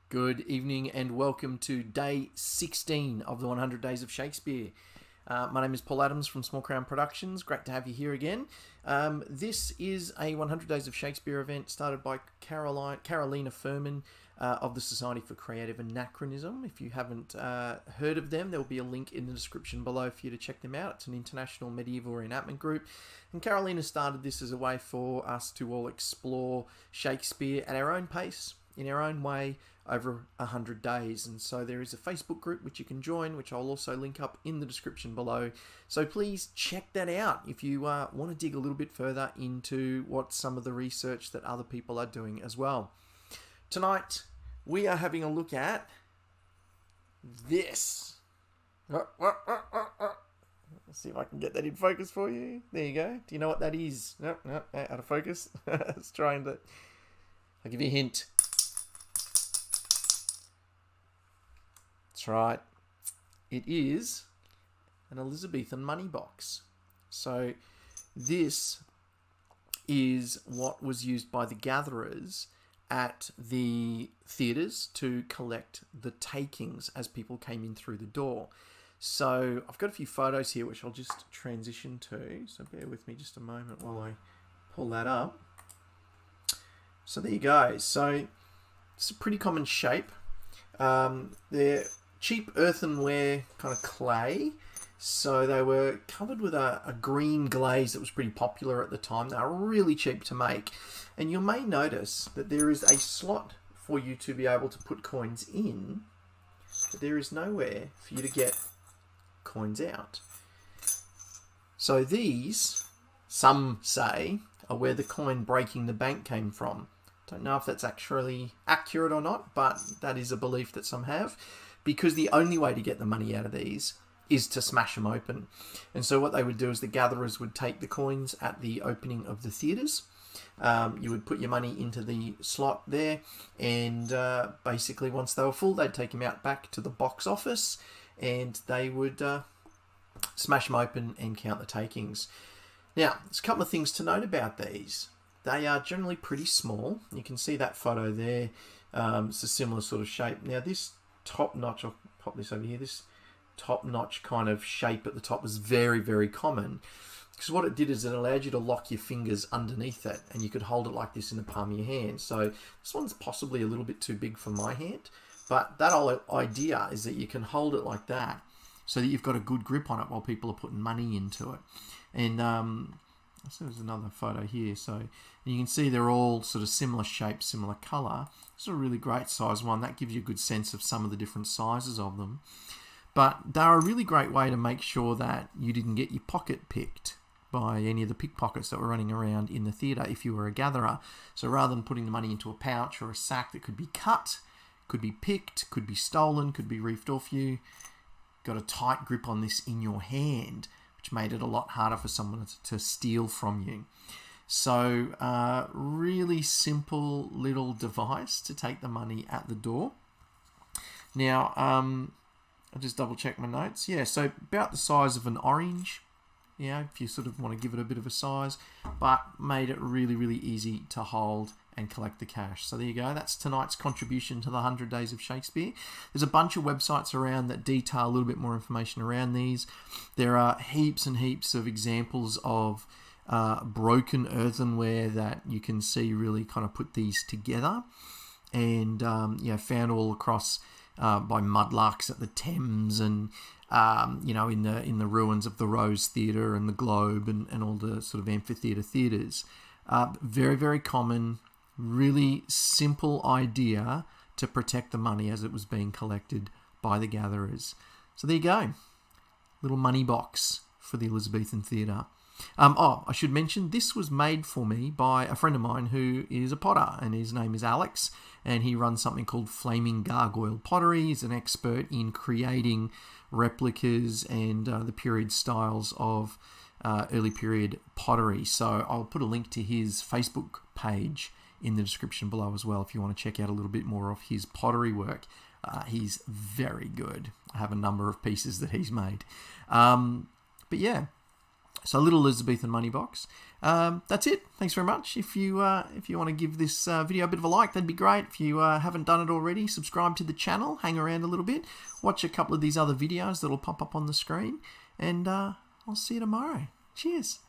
Good evening and welcome to day 16 of the 100 Days of Shakespeare. My name is Paul Adams from Small Crown Productions. Great to have you here again. This is a 100 Days of Shakespeare event started by Carolina Furman of the Society for Creative Anachronism. If you haven't heard of them, there will be a link in the description below for you to check them out. It's an international medieval reenactment group. And Carolina started this as a way for us to all explore Shakespeare at our own pace, in our own way, over 100 days. And so there is a Facebook group which you can join, which I'll also link up in the description below. So please check that out if you want to dig a little bit further into what some of the research that other people are doing as well. Tonight, we are having a look at this. Let's see if I can get that in focus for you. There you go. Do you know what that is? Nope, out of focus. It's trying to... I'll give you a hint. That's right. It is an Elizabethan money box. So this is what was used by the gatherers at the theatres to collect the takings as people came in through the door. So I've got a few photos here which I'll just transition to. So bear with me just a moment while I pull that up. So there you go. So it's a pretty common shape. They're cheap earthenware kind of clay. So they were covered with a green glaze that was pretty popular at the time. They were really cheap to make. And you may notice that there is a slot for you to be able to put coins in, but there is nowhere for you to get coins out. So these, some say, are where the coin breaking the bank came from. Don't know if that's actually accurate or not, but that is a belief that some have, because the only way to get the money out of these is to smash them open. And so what they would do is the gatherers would take the coins at the opening of the theatres. You would put your money into the slot there, and basically once they were full, they'd take them out back to the box office, and they would smash them open and count the takings. Now, there's a couple of things to note about these. They are generally pretty small. You can see that photo there. It's a similar sort of shape. Now, this top notch, I'll pop this over here, this top notch kind of shape at the top was very, very common. Because what it did is it allowed you to lock your fingers underneath it, and you could hold it like this in the palm of your hand. So this one's possibly a little bit too big for my hand, but that whole idea is that you can hold it like that so that you've got a good grip on it while people are putting money into it. And so there's another photo here. So you can see they're all sort of similar shape, similar colour. This is a really great size one. That gives you a good sense of some of the different sizes of them. But they're a really great way to make sure that you didn't get your pocket picked by any of the pickpockets that were running around in the theatre if you were a gatherer. So rather than putting the money into a pouch or a sack that could be cut, could be picked, could be stolen, could be reefed off you, got a tight grip on this in your hand, which made it a lot harder for someone to steal from you. So really simple little device to take the money at the door. Now, I'll just double check my notes. Yeah, so about the size of an orange, if you sort of want to give it a bit of a size, but made it really, really easy to hold and collect the cash. So there you go. That's tonight's contribution to the 100 Days of Shakespeare. There's a bunch of websites around that detail a little bit more information around these. There are heaps and heaps of examples of broken earthenware that you can see really kind of put these together, and found all across by mudlarks at the Thames, and in the ruins of the Rose Theatre and the Globe and all the sort of amphitheatre theatres. Very, very common, really simple idea to protect the money as it was being collected by the gatherers. So there you go. Little money box for the Elizabethan theatre. I should mention, this was made for me by a friend of mine who is a potter, and his name is Alex, and he runs something called Flaming Gargoyle Pottery. He's an expert in creating replicas and the period styles of early period pottery. So I'll put a link to his Facebook page in the description below as well if you want to check out a little bit more of his pottery work. He's very good. I have a number of pieces that he's made. But yeah, So little Elizabethan money box. That's it. Thanks very much. If you want to give this video a bit of a like, that'd be great. If you haven't done it already, subscribe to the channel, hang around a little bit, watch a couple of these other videos that'll pop up on the screen, and I'll see you tomorrow. Cheers.